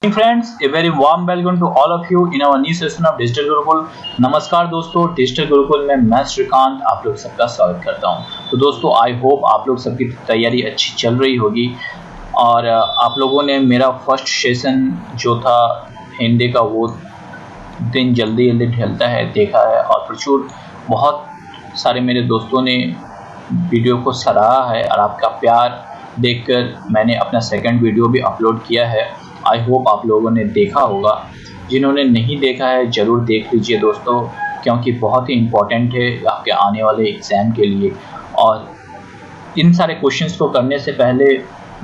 Friends, a very warm welcome to all of you in our new session of Digital Gurukul. नमस्कार दोस्तों, digital Gurukul में मैं श्रीकांत आप लोग सबका स्वागत करता हूं। तो दोस्तों, आई होप आप लोग सबकी तैयारी अच्छी चल रही होगी और आप लोगों ने मेरा फर्स्ट सेशन जो था हिंदी का वो दिन जल्दी जल्दी ढलता है देखा है और प्रचुर बहुत सारे मेरे दोस्तों ने वीडियो को सराहा है और आपका प्यार देखकर मैंने अपना सेकंड वीडियो भी अपलोड किया है। आई होप आप लोगों ने देखा होगा। जिन्होंने नहीं देखा है ज़रूर देख लीजिए दोस्तों, क्योंकि बहुत ही इम्पोर्टेंट है आपके आने वाले एग्ज़ाम के लिए। और इन सारे क्वेश्चंस को करने से पहले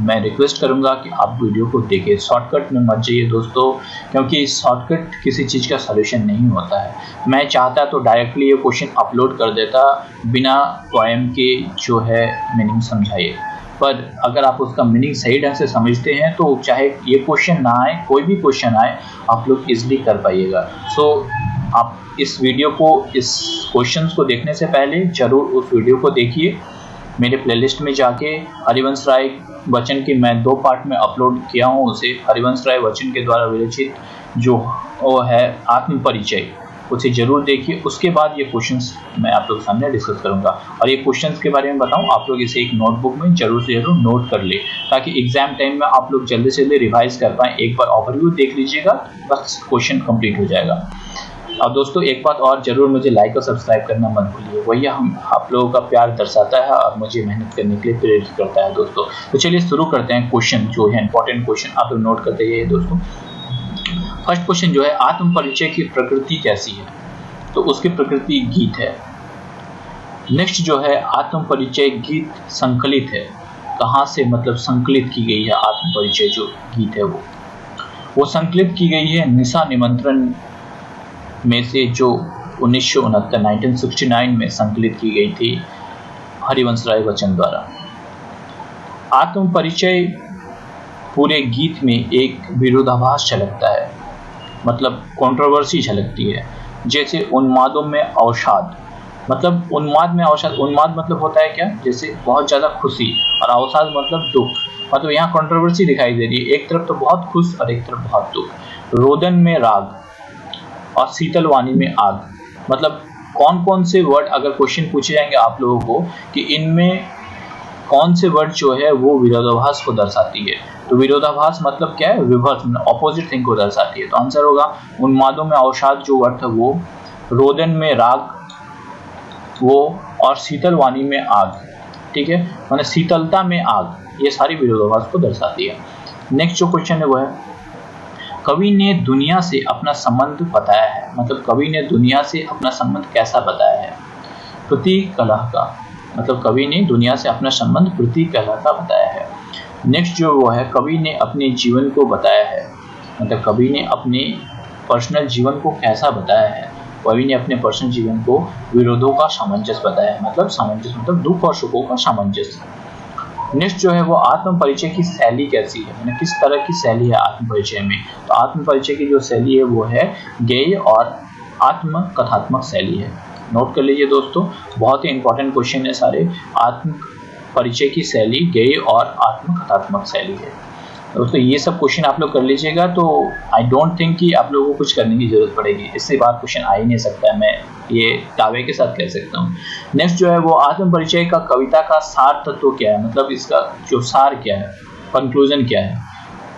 मैं रिक्वेस्ट करूंगा कि आप वीडियो को देखें, शॉर्टकट में मत जाइए दोस्तों, क्योंकि शॉर्टकट किसी चीज़ का सलूशन नहीं होता है। मैं चाहता तो डायरेक्टली ये क्वेश्चन अपलोड कर देता बिना पोएम के जो है मीनिंग समझाए, पर अगर आप उसका मीनिंग सही ढंग से समझते हैं तो चाहे ये क्वेश्चन ना आए, कोई भी क्वेश्चन आए, आप लोग इजीली कर पाइएगा। सो आप इस वीडियो को, इस क्वेश्चंस को देखने से पहले ज़रूर उस वीडियो को देखिए। मेरे प्लेलिस्ट में जाके हरिवंश राय वचन की मैं 2 पार्ट में अपलोड किया हूँ उसे। हरिवंश राय वचन के द्वारा विरचित जो वो है आत्म परिचय, उसे जरूर देखिए। उसके बाद ये क्वेश्चंस मैं आप लोग सामने डिस्कस करूंगा और ये क्वेश्चंस के बारे में बताऊं, आप लोग इसे एक नोटबुक में जरूर से जरूर नोट कर ले, ताकि एग्जाम टाइम में आप लोग जल्दी से जल्दी रिवाइज कर पाएं। एक बार ओवरव्यू देख लीजिएगा, बस क्वेश्चन कंप्लीट हो जाएगा। अब दोस्तों, एक बात और जरूर, मुझे लाइक और सब्सक्राइब करना मत भूलिए, वही हम आप लोगों का प्यार दर्शाता है और मुझे मेहनत करने के लिए प्रेरित करता है दोस्तों। तो चलिए शुरू करते हैं। क्वेश्चन जो है इंपॉर्टेंट क्वेश्चन आप लोग नोट करते जाइए दोस्तों। फर्स्ट क्वेश्चन जो है, आत्म परिचय की प्रकृति कैसी है? तो उसकी प्रकृति गीत है। नेक्स्ट जो है, आत्म परिचय गीत संकलित है। कहाँ से मतलब संकलित की गई है आत्म परिचय जो गीत है वो संकलित की गई है निशा निमंत्रण में से, जो 1969 में संकलित की गई थी हरिवंश राय वचन द्वारा। आत्म परिचय पूरे गीत में एक विरोधाभास झलकता है, मतलब कंट्रोवर्सी झलकती है। जैसे उन्मादों में अवसाद, मतलब उन्माद में अवसाद, उन्माद मतलब होता है क्या, जैसे बहुत ज़्यादा खुशी, और अवसाद मतलब दुख। मतलब यहाँ कंट्रोवर्सी दिखाई दे रही है, एक तरफ तो बहुत खुश और एक तरफ बहुत दुख। रोदन में राग और शीतल वाणी में आग, मतलब कौन कौन से वर्ड, अगर क्वेश्चन पूछे जाएंगे आप लोगों को कि इनमें कौन से वर्ड जो है वो विरोधाभास को दर्शाती है, तो विरोधाभास मतलब क्या है, रिवर्स, ऑपोजिट थिंग को दर्शाती है। तो आंसर होगा उन्मादों में अवसाद जो वर्ड था वो, रोदन में राग वो, और शीतल वाणी में आग। ठीक है, माने शीतलता में आग, ये सारी विरोधाभास को दर्शाती है। नेक्स्ट जो क्वेश्चन है वो है, कवि ने दुनिया से अपना संबंध बताया है। मतलब कवि ने दुनिया से अपना संबंध कैसा बताया है? प्रतीक कलह का, मतलब कवि ने दुनिया से अपना संबंध प्रतीक कलह का बताया है। नेक्स्ट जो वो है, कवि ने अपने जीवन को बताया है। मतलब कवि ने अपने पर्सनल जीवन को कैसा बताया है? कवि ने अपने पर्सनल जीवन को विरोधों का सामंजस्य बताया है। मतलब सामंजस्य मतलब दुख और सुखों का सामंजस्य। नेक्स्ट जो है वो, आत्म परिचय की शैली कैसी है, मतलब किस तरह की शैली है आत्म परिचय में? तो आत्म परिचय की जो शैली है वो है गेय और आत्म कथात्मक शैली है। नोट कर लीजिए दोस्तों, बहुत ही इंपॉर्टेंट क्वेश्चन है सारे। आत्म परिचय की शैली गेय और आत्म कथात्मक शैली है दोस्तों। ये सब क्वेश्चन आप लोग कर लीजिएगा, तो आई डोंट थिंक कि आप लोगों को कुछ करने की जरूरत पड़ेगी, इससे बाहर क्वेश्चन आ ही नहीं सकता है, मैं ये दावे के साथ कह सकता हूँ। नेक्स्ट जो है वो, आत्म परिचय का कविता का सार तत्व क्या है? मतलब इसका जो सार क्या है, कंक्लूजन क्या है?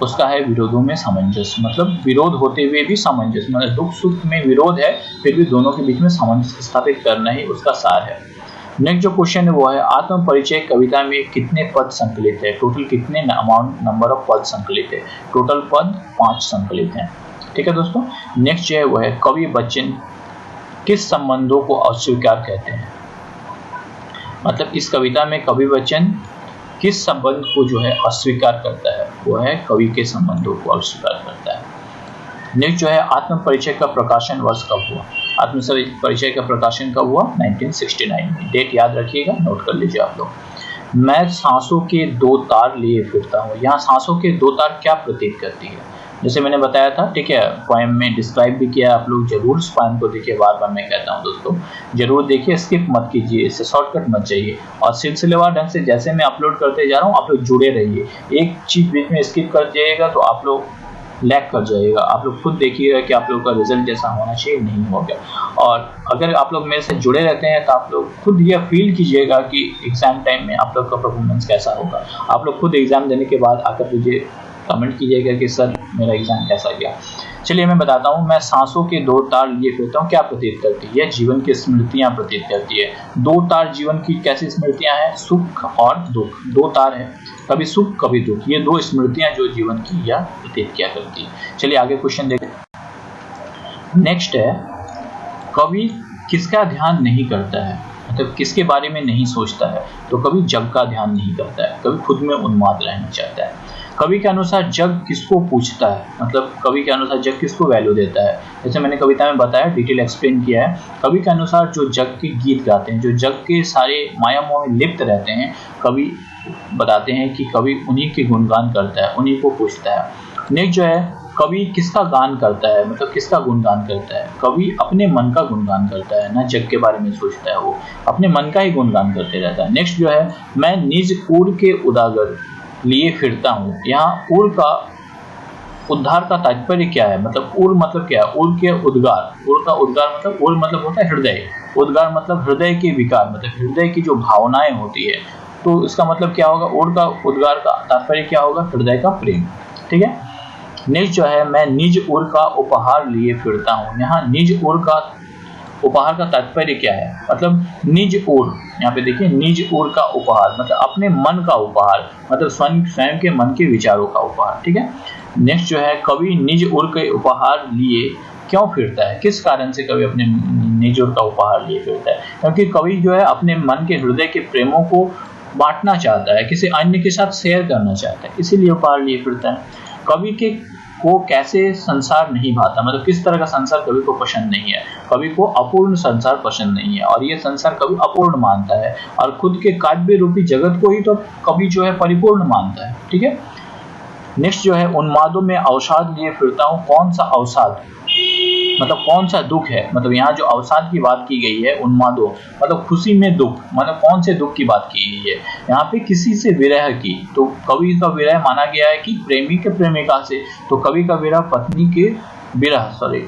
उसका है विरोधों में सामंजस्य, मतलब विरोध होते हुए भी सामंजस्य, मतलब दुख सुख में विरोध है फिर भी दोनों के बीच में सामंजस्य स्थापित करना ही उसका सार है। नेक्स्ट जो क्वेश्चन है वो है, आत्म परिचय कविता में कितने पद संकलित है? टोटल कितने नंबर ऑफ पद संकलित है? टोटल पद 5 संकलित हैं। ठीक है दोस्तों। नेक्स्ट जो है वो है, कवि बच्चन किस संबंधों को अस्वीकार कहते हैं? मतलब इस कविता में कवि बच्चन किस संबंध को जो है अस्वीकार करता है? वो है कवि के संबंधों को अस्वीकार करता है। नेक्स्ट जो है, आत्म परिचय का प्रकाशन वर्ष कब हुआ? आत्म परिचय का प्रकाशन कब हुआ? 1969 में। डेट याद रखिएगा, नोट कर लीजिए आप लोग। मैं सांसों के 2 तार लिए फिरता हूँ, यहाँ सांसों के 2 तार क्या प्रतीत करती है? जैसे मैंने बताया था, ठीक है, पोएम में डिस्क्राइब भी किया, आप लोग जरूर इस पोएम को देखिए। बार बार मैं कहता हूँ दोस्तों, जरूर देखिए, स्किप मत कीजिए, इससे शॉर्टकट मत जाइए, और सिलसिलेवार ढंग से जैसे मैं अपलोड करते जा रहा हूँ आप लोग जुड़े रहिए। एक चीज बीच में स्किप कर जाइएगा तो आप लोग लैग कर जाएगा। आप लोग खुद देखिएगा कि आप लोग का रिजल्ट जैसा होना चाहिए नहीं हो गया। और अगर आप लोग मेरे से जुड़े रहते हैं तो आप लोग खुद यह फील कीजिएगा कि एग्जाम टाइम में आप लोग का परफॉर्मेंस कैसा होगा। आप लोग खुद एग्जाम देने के बाद आकर मुझे कमेंट कीजिएगा कि सर मेरा एग्जाम कैसा गया। चलिए मैं बताता हूँ। मैं सांसों के दो तार लिए फिरता हूँ, क्या प्रतीत करती है? यह जीवन की स्मृतियां प्रतीत करती है। दो तार जीवन की कैसी स्मृतियां हैं? सुख और दुख। दो तार है, कभी सुख कभी दुख, ये दो स्मृतियां जो जीवन की यह प्रतीत किया करती है। चलिए आगे क्वेश्चन देखते हैं। नेक्स्ट है, कवि किसका ध्यान नहीं करता है? मतलब किसके बारे में नहीं सोचता है? तो कवि जग का ध्यान नहीं करता है, कवि खुद में उन्माद रहना चाहता है। कवि के अनुसार जग किसको पूछता है? मतलब कवि के अनुसार जग किसको वैल्यू देता है? जैसे मैंने कविता में बताया, डिटेल एक्सप्लेन किया है। कवि के अनुसार जो जग के गीत गाते हैं, जो जग के सारे माया मोह में लिप्त रहते हैं, कवि बताते हैं कि कवि उन्हीं के गुणगान करता है, उन्हीं को पूछता है। नेक्स्ट जो है, कवि किसका गान करता है? मतलब किसका गुणगान करता है? कवि अपने मन का गुणगान करता है, ना जग के बारे में सोचता है, वो अपने मन का ही गुणगान करते रहता है। नेक्स्ट जो है, मैं निज उर के उदागर लिए फिरता हूँ। यहाँ उर का उद्धार का तात्पर्य क्या है? मतलब उर मतलब क्या है? उर के उद्गार। उर का उद्गार मतलब, उर मतलब होता है हृदय, उद्गार मतलब हृदय के विकार, मतलब हृदय की जो भावनाएं होती है। तो इसका मतलब क्या होगा? उर का उद्गार का तात्पर्य क्या होगा? हृदय का प्रेम। ठीक है। निज जो है, मैं निज उर का उपहार लिए फिरता हूँ। यहाँ निज उर का उपहार का तात्पर्य क्या है? मतलब निज उर, यहाँ पे देखिए, निज उर का उपहार मतलब अपने मन का उपहार, मतलब स्वयं के मन के विचारों का उपहार। ठीक है। नेक्स्ट जो है, कवि निज उर के उपहार लिए क्यों फिरता है? किस कारण से कवि अपने निज उर का उपहार लिए फिरता है? क्योंकि कवि जो है अपने मन के हृदय के प्रेमों को बांटना चाहता है, किसी अन्य के साथ शेयर करना चाहता है, इसीलिए उपहार लिए फिरता है। कवि के को कैसे संसार नहीं भाता? मतलब किस तरह का संसार कवि को पसंद नहीं है? कवि को अपूर्ण संसार पसंद नहीं है, और ये संसार कवि अपूर्ण मानता है, और खुद के काव्य रूपी जगत को ही तो कवि जो है परिपूर्ण मानता है। ठीक है। नेक्स्ट जो है, उन्मादों में अवसाद लिए फिरता हूँ। कौन सा अवसाद? मतलब कौन सा दुख है? मतलब यहाँ जो अवसाद की बात की गई है, उन्मादों मतलब खुशी में दुख, मतलब कौन से दुख की बात की गई है? यहाँ पे किसी से विरह की। तो कवि का विरह माना गया है कि प्रेमी के प्रेमिका से, तो कवि का विरह पत्नी के विरह, सॉरी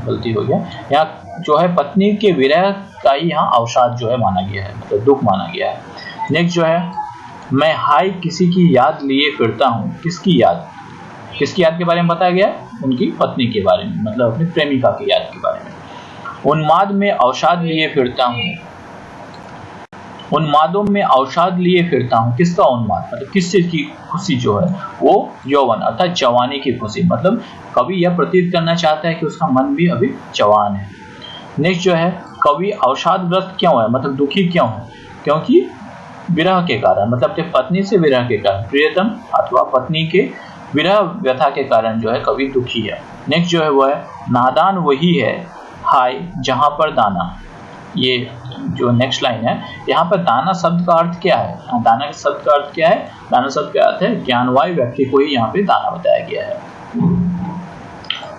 गलती हो गया, यहाँ जो है पत्नी के विरह का ही यहाँ अवसाद जो है माना गया है, मतलब दुख माना गया है। नेक्स्ट जो है, मैं हाय किसी की याद लिए फिरता हूँ। किसकी याद? किसकी याद के बारे में बताया गया? उनकी पत्नी के बारे में, मतलब अपनी प्रेमिका की याद के बारे में। उन्माद में अवसाद लिए फिरता हूँ। उन्मादों में अवसाद लिए फिरता हूँ। किसका उन्माद? मतलब किस चीज की खुशी जो है? वो यौवन अर्थात जवानी की खुशी। मतलब कवि यह प्रतीत करना चाहता है कि उसका मन भी अभी जवान है। नेक्स्ट जो है, कवि अवसादग्रस्त क्यों है? मतलब दुखी क्यों है? क्योंकि विरह के कारण, मतलब अपनी पत्नी से विरह के कारण, प्रियतम अथवा पत्नी के विरह व्यथा के कारण जो है कवि दुखी है। नेक्स्ट जो है वो है, नादान वही है हाय जहां पर दाना। ये जो नेक्स्ट लाइन है, यहाँ पर दाना शब्द का अर्थ क्या है? दाना के शब्द का अर्थ क्या है? दाना शब्द का अर्थ है ज्ञानवान व्यक्ति को ही यहाँ पे दाना बताया गया है।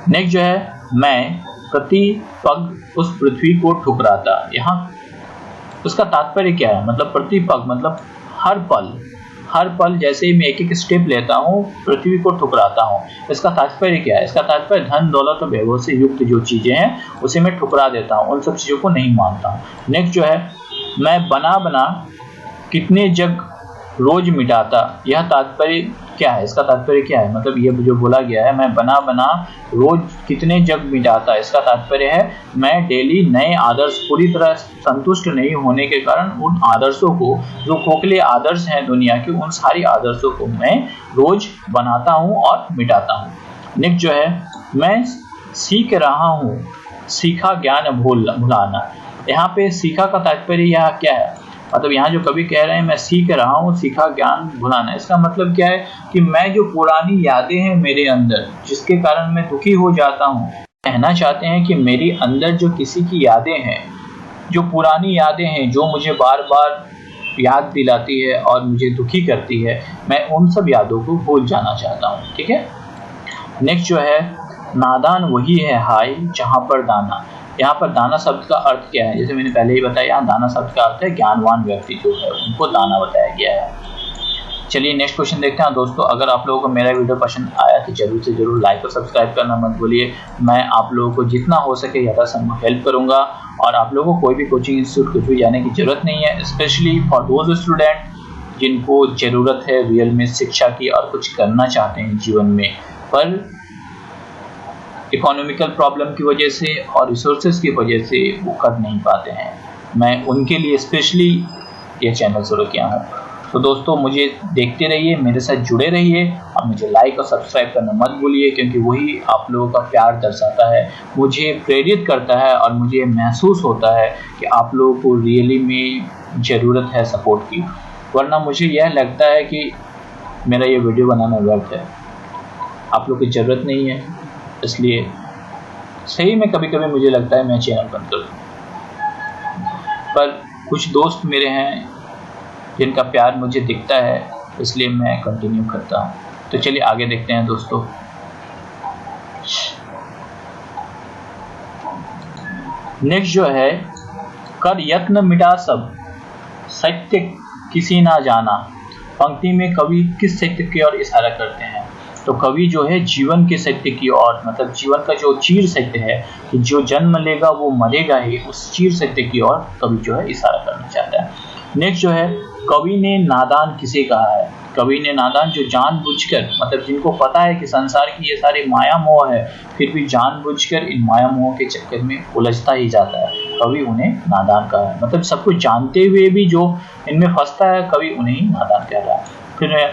नेक्स्ट जो है, मैं प्रति पग उस पृथ्वी को ठुकराता। यहाँ उसका तात्पर्य क्या है? मतलब प्रति पग मतलब हर पल जैसे ही मैं एक एक स्टेप लेता हूँ पृथ्वी को ठुकराता हूँ। इसका तात्पर्य क्या है? इसका तात्पर्य धन दौलत और वैभव से युक्त जो चीजें हैं उसे मैं ठुकरा देता हूँ, उन सब चीजों को नहीं मानता हूँ। नेक्स्ट जो है, मैं बना कितने जग रोज मिटाता। यह तात्पर्य क्या है? इसका तात्पर्य क्या है? मतलब ये जो बोला गया है, मैं बना रोज कितने जग मिटाता, इसका तात्पर्य है मैं डेली नए आदर्श, पूरी तरह संतुष्ट नहीं होने के कारण उन आदर्शों को, जो खोखले आदर्श हैं दुनिया के, उन सारी आदर्शों को मैं रोज बनाता हूँ और मिटाता हूँ। नेक्स्ट जो है, मैं सीख रहा हूँ सीखा ज्ञान भुलाना। यहाँ पे सीखा का तात्पर्य यहाँ क्या है? मतलब यहाँ जो कवि कह रहे हैं मैं सीख रहा हूँ सीखा ज्ञान भुलाना, इसका मतलब क्या है कि मैं जो पुरानी यादें हैं मेरे अंदर, जिसके कारण मैं दुखी हो जाता हूँ, कहना चाहते हैं कि मेरी अंदर जो किसी की यादें हैं, जो पुरानी यादें हैं, जो मुझे बार बार याद दिलाती है और मुझे दुखी करती है, मैं उन सब यादों को भूल जाना चाहता हूँ। ठीक है। नेक्स्ट जो है, नादान वही है हाय जहाँ पर दाना। यहाँ पर दाना शब्द का अर्थ क्या है? जैसे मैंने पहले ही बताया, दाना शब्द का अर्थ है ज्ञानवान व्यक्ति जो है, उनको दाना बताया गया है। चलिए नेक्स्ट क्वेश्चन देखते हैं दोस्तों। अगर आप लोगों को मेरा वीडियो पसंद आया तो जरूर से जरूर लाइक और सब्सक्राइब करना मत भूलिए। मैं आप लोगों को जितना हो सके यथासंभव हेल्प करूंगा, और आप लोगों को कोई भी कोचिंग इंस्टीट्यूट कुछ भी जाने की जरूरत नहीं है, स्पेशली फॉर दोज स्टूडेंट जिनको ज़रूरत है रियल में शिक्षा की और कुछ करना चाहते हैं जीवन में, पर इकोनॉमिकल प्रॉब्लम की वजह से और रिसोर्सेज की वजह से वो कर नहीं पाते हैं। मैं उनके लिए स्पेशली ये चैनल शुरू किया हूँ। तो दोस्तों मुझे देखते रहिए, मेरे साथ जुड़े रहिए और मुझे लाइक और सब्सक्राइब करना मत भूलिए, क्योंकि वही आप लोगों का प्यार दर्शाता है, मुझे प्रेरित करता है और मुझे महसूस होता है कि आप लोगों को रियली में ज़रूरत है सपोर्ट की। वरना मुझे यह लगता है कि मेरा ये वीडियो बनाना व्यर्थ है, आप लोग की ज़रूरत नहीं है। इसलिए सही में कभी कभी मुझे लगता है मैं चैनल बंद कर दूँ, पर कुछ दोस्त मेरे हैं जिनका प्यार मुझे दिखता है, इसलिए मैं कंटिन्यू करता हूँ। तो चलिए आगे देखते हैं दोस्तों। नेक्स्ट जो है, कर यत्न मिटा सब सत्य किसी ना जाना। पंक्ति में कवि किस सत्य की ओर इशारा करते हैं? तो कवि जो है जीवन के सत्य की ओर, मतलब जीवन का जो चीर सत्य है कि जो जन्म लेगा वो मरेगा ही, उस चीर सत्य की ओर कवि जो है इशारा करना चाहता है। नेक्स्ट जो है, कवि ने नादान किसे कहा है? कवि ने नादान जो जानबूझकर, मतलब जिनको पता है कि संसार की ये सारी माया मोह है, फिर भी जानबूझकर इन माया मोह के चक्कर में उलझता ही जाता है, कवि उन्हें नादान कहा है। मतलब सब कुछ जानते हुए भी जो इनमें फंसता है, कवि उन्हें ही नादान कह रहा है।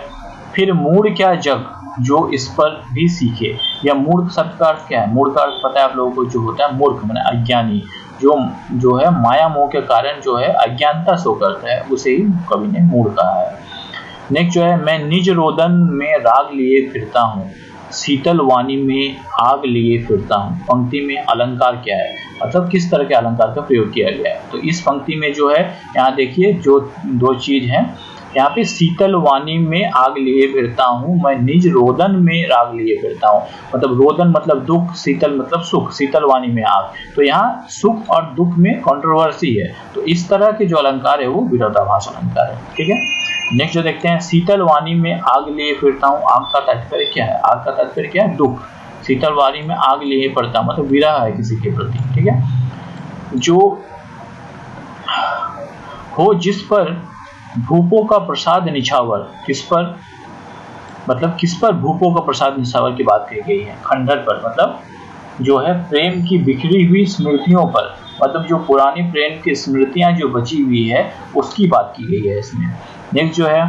फिर मूढ़ क्या जग जो इस पर भी सीखे, या मूर्ख शब्द का अर्थ क्या है? मूर्ख का अर्थ पता है आप लोगों को, जो होता है मूर्ख माने अज्ञानी, जो है माया मोह के कारण जो है अज्ञानता शो करता है, उसे ही कवि ने मूढ़ कहा है। नेक्स्ट जो है, मैं निज रोदन में राग लिए फिरता हूँ, शीतल वाणी में आग लिए फिरता हूँ। पंक्ति में अलंकार क्या है, मतलब किस तरह के अलंकार का प्रयोग किया गया है? तो इस पंक्ति में जो है, यहाँ देखिए जो दो चीज है यहाँ पे, शीतल वाणी में आग लिए फिरता हूँ, मैं निज रोदन में राग लिए फिरता हूँ। मतलब रोदन मतलब दुख, शीतल मतलब सुख, शीतल वाणी में आग। तो यहाँ सुख और दुख में कंट्रोवर्सी है, तो इस तरह के जो अलंकार है वो विरोधाभास अलंकार है। ठीक है, नेक्स्ट जो देखते हैं, शीतल वाणी में आग लिए फिरता हूँ। आग का तात्पर्य क्या है? आग का तात्पर्य क्या है? दुख। शीतल वाणी में आग लिए फिरता हूँ मतलब विरह है किसी के प्रति। ठीक है, जो हो जिस पर भूपों का प्रसाद निछावर, किस पर, मतलब किस पर भूपों का प्रसाद निछावर की बात कही गई है? खंडहर पर, मतलब जो है प्रेम की बिखरी हुई स्मृतियों पर, मतलब जो पुरानी प्रेम की स्मृतियां जो बची हुई है उसकी बात की गई है इसमें। नेक्स्ट जो है,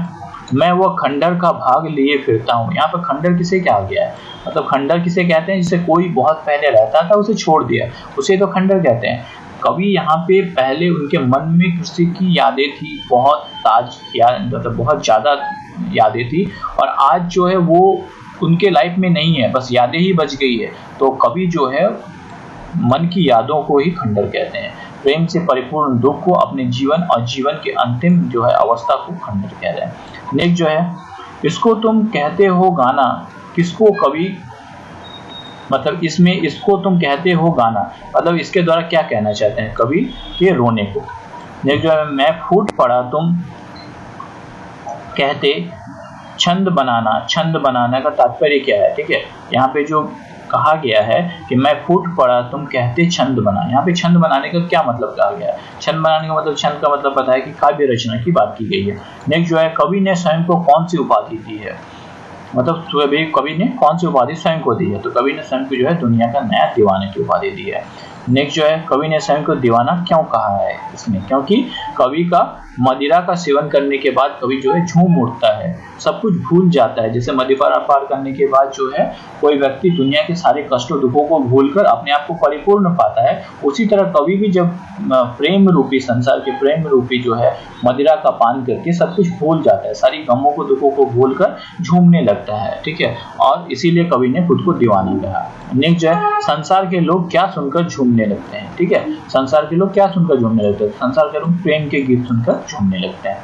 मैं वह खंडहर का भाग लिए फिरता हूँ। यहाँ पर खंडहर किसे कहा गया है? मतलब खंडहर किसे कहते हैं? जिसे कोई बहुत पहले रहता था उसे छोड़ दिया, उसे तो खंडहर कहते हैं। कवि यहाँ पे पहले उनके मन में किसी की यादें थी, बहुत मतलब बहुत ज़्यादा यादें थी, और आज जो है वो उनके लाइफ में नहीं है, बस यादें ही बच गई है। तो कवि जो है मन की यादों को ही खंडहर कहते हैं। प्रेम से परिपूर्ण दुख को, अपने जीवन और जीवन के अंतिम जो है अवस्था को खंडहर कह रहे हैं। नेक्स्ट जो है, इसको तुम कहते हो गाना, किसको कवि, मतलब इसमें इसको तुम कहते हो गाना, मतलब इसके द्वारा क्या कहना चाहते हैं कवि के रोने को। नेक्स्ट जो है, मैं फूट पड़ा तुम कहते छंद बनाना। छंद बनाना का तात्पर्य क्या है? ठीक है, यहाँ पे जो कहा गया है कि मैं फूट पड़ा तुम कहते छंद बना, यहाँ पे छंद बनाने का क्या मतलब कहा गया है? छंद बनाने का मतलब, छंद का मतलब पता है कि काव्य रचना की बात की गई है। नेक्स्ट जो है, कवि ने स्वयं को कौन सी उपाधि दी है? मतलब कवि ने कौन सी उपाधि स्वयं को दी है? तो कवि ने स्वयं को जो है दुनिया का नया दीवाने की उपाधि दी है। नेक्स्ट जो है, कवि ने स्वयं को दीवाना क्यों कहा है इसमें? क्योंकि कवि का मदिरा का सेवन करने के बाद कवि जो है झूम उठता है, सब कुछ भूल जाता है। जैसे मदिरा पार करने के बाद जो है कोई व्यक्ति दुनिया के सारे कष्टों दुखों को भूलकर अपने आप को परिपूर्ण पाता है, उसी तरह कवि भी जब प्रेम रूपी, संसार के प्रेम रूपी जो है मदिरा का पान करके सब कुछ भूल जाता है, सारी गमों को दुखों को भूलकर झूमने लगता है। ठीक है, और इसीलिए कवि ने खुद को दीवाना कहा। नेक्स्ट जो है, संसार के लोग क्या सुनकर झूमने लगते हैं? ठीक है, संसार के लोग क्या सुनकर झूमने लगते हैं? संसार के लोग प्रेम के गीत सुनकर झूमने लगते हैं।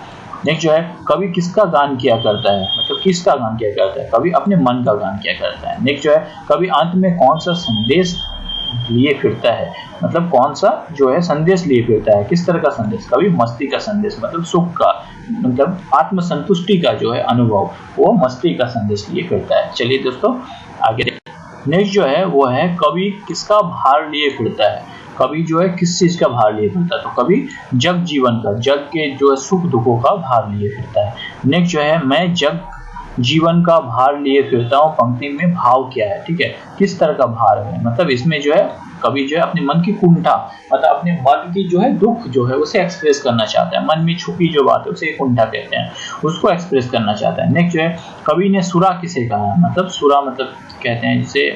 नेक्स्ट जो है, कवि किसका गान किया करता है? मतलब किसका गान किया करता है? कवि अपने मन का गान किया करता है। नेक्स्ट जो है, कवि अंत में कौन सा संदेश लिए फिरता है, मतलब कौन सा जो है संदेश लिए फिरता है, किस तरह का संदेश, कभी मस्ती का संदेश, मतलब सुख का, मतलब आत्मसंतुष्टि का जो है अनुभव, वो मस्ती का संदेश लिए फिरता है। चलिए दोस्तों आगे नेक्स्ट जो है वो है कवि किसका भार लिए फिरता है। कवि जो है किस चीज का भार लिए फिरता है, तो कवि जग जीवन का, जग के जो है सुख दुखों का भार लिए फिरता है। नेक्स्ट जो है मैं जग जीवन का भार लिए फिरता हूँ, पंक्ति में भाव क्या है, ठीक है, किस तरह का भार है, मतलब इसमें जो है कवि जो है अपने मन की कुंठा, मतलब अपने मन की जो है दुख जो है उसे एक्सप्रेस करना चाहता है, मन में छुपी जो बात है उसे कुंठा कहते हैं, उसको एक्सप्रेस करना चाहता है। नेक्स्ट जो है कवि ने सुरा किसे कहा है, मतलब सुरा मतलब कहते हैं जिसे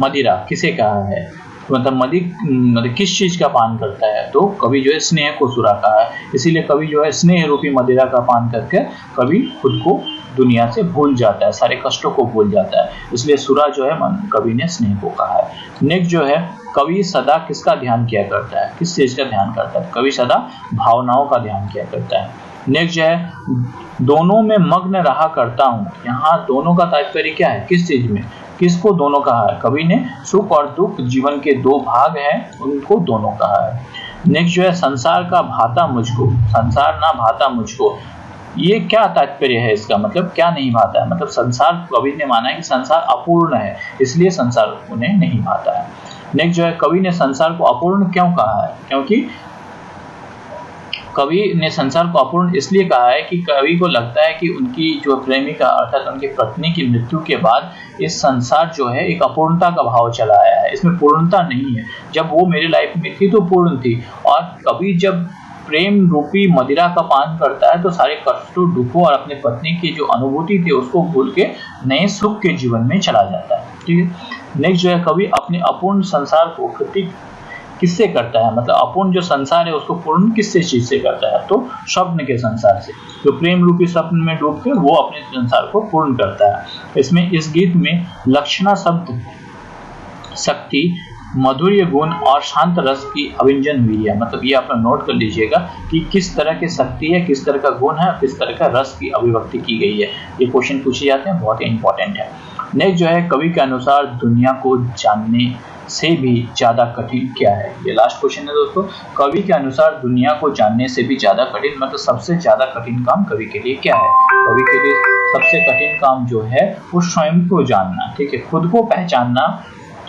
मदिरा, किसे कहा है, मतलब मतलब किस चीज का पान करता है, तो कवि जो है स्नेह को सुरा कहा है, इसीलिए कवि जो है स्नेह रूपी मदिरा का पान करके कवि खुद को दुनिया से भूल जाता है, सारे कष्टों को भूल जाता है, इसलिए सुरा जो है कवि ने स्नेह को कहा है। नेक्स्ट जो है कवि सदा किसका ध्यान किया करता है, किस चीज का ध्यान करता है, कवि सदा भावनाओं का ध्यान किया करता है। नेक्स्ट जो है दोनों में मग्न रहा करता हूँ, यहाँ दोनों का तात्पर्य क्या है, किस चीज में, किसको दोनों कहा है, कवि ने सुख और दुख जीवन के दो भाग हैं उनको दोनों कहा है। नेक्स्ट जो है संसार का भाता मुझको, संसार ना भाता मुझको, ये क्या तात्पर्य है इसका, मतलब क्या नहीं भाता है, मतलब संसार कवि ने माना है कि संसार अपूर्ण है, इसलिए संसार उन्हें नहीं भाता है। नेक्स्ट जो है कवि ने संसार को अपूर्ण क्यों कहा है, क्योंकि कवि ने संसार को अपूर्ण इसलिए कहा है कि कवि को लगता है कि उनकी जो प्रेमिका अर्थात उनकी पत्नी की मृत्यु के बाद इस संसार जो है एक अपूर्णता का भाव चला आया है, इसमें पूर्णता नहीं है, जब वो मेरी लाइफ में थी तो पूर्ण थी, और कवि जब प्रेम रूपी मदिरा का पान करता है तो सारे कष्टों दुखों और अपने पत्नी की जो अनुभूति थी उसको भूल के नए सुख के जीवन में चला जाता है, ठीक है। नेक्स्ट जो है कवि अपने अपूर्ण संसार को कृति किससे करता है, मतलब अपूर्ण जो संसार है उसको पूर्ण किससे चीज से करता है, तो स्वप्न के संसार से, जो प्रेम रूपी स्वप्न में डूब के वो अपने संसार को पूर्ण करता है। इसमें इस गीत में लक्षणा शब्द शक्ति, मधुर्य गुण और शांत रस की अभिव्यंजन हुई है, मतलब ये आप नोट कर लीजिएगा कि किस तरह की शक्ति है, किस तरह का गुण है, किस तरह का रस की अभिव्यक्ति की गई है, ये क्वेश्चन पूछे जाते हैं, बहुत ही इंपॉर्टेंट है। नेक्स्ट जो है कवि के अनुसार दुनिया को जानने से भी ज्यादा कठिन क्या है, ये लास्ट क्वेश्चन है दोस्तों। कवि के अनुसार दुनिया को जानने से भी ज्यादा कठिन, मतलब सबसे ज्यादा कठिन काम कवि के लिए क्या है, कवि के लिए सबसे कठिन काम जो है वो स्वयं को जानना, ठीक है, खुद को पहचानना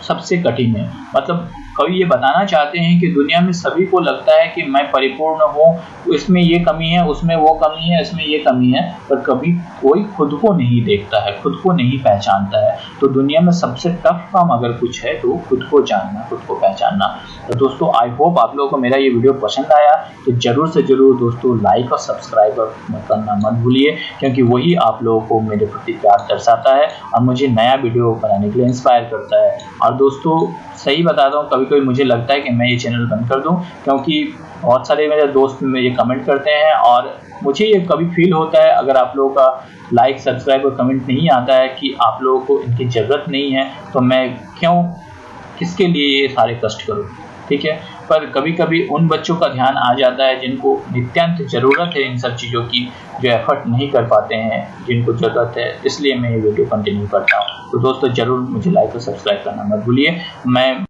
सबसे कठिन है। मतलब कवि ये बताना चाहते हैं कि दुनिया में सभी को लगता है कि मैं परिपूर्ण हूँ, इसमें ये कमी है, उसमें वो कमी है, इसमें ये कमी है, पर कभी कोई खुद को नहीं देखता है, खुद को नहीं पहचानता है। तो दुनिया में सबसे टफ काम अगर कुछ है तो खुद को जानना, खुद को पहचानना। तो दोस्तों आई होप आप लोगों को मेरा ये वीडियो पसंद आया, तो जरूर से जरूर दोस्तों लाइक और सब्सक्राइब करना मत भूलिए, क्योंकि वही आप लोगों को मेरे प्रति प्यार दर्शाता है और मुझे नया वीडियो बनाने के लिए इंस्पायर करता है। और दोस्तों सही बताता हूँ, कभी कभी मुझे लगता है कि मैं ये चैनल बंद कर दूं, क्योंकि बहुत सारे मेरे दोस्त मुझे कमेंट करते हैं और मुझे ये कभी फील होता है अगर आप लोगों का लाइक सब्सक्राइब और कमेंट नहीं आता है कि आप लोगों को इनकी ज़रूरत नहीं है, तो मैं क्यों किसके लिए ये सारे कष्ट करूँ, ठीक है। पर कभी कभी उन बच्चों का ध्यान आ जाता है जिनको नित्यांत ज़रूरत है इन सब चीज़ों की, जो एफर्ट नहीं कर पाते हैं, जिनको ज़रूरत है, इसलिए मैं ये वीडियो कंटिन्यू करता हूँ। तो दोस्तों ज़रूर मुझे लाइक और सब्सक्राइब करना मत भूलिए। मैं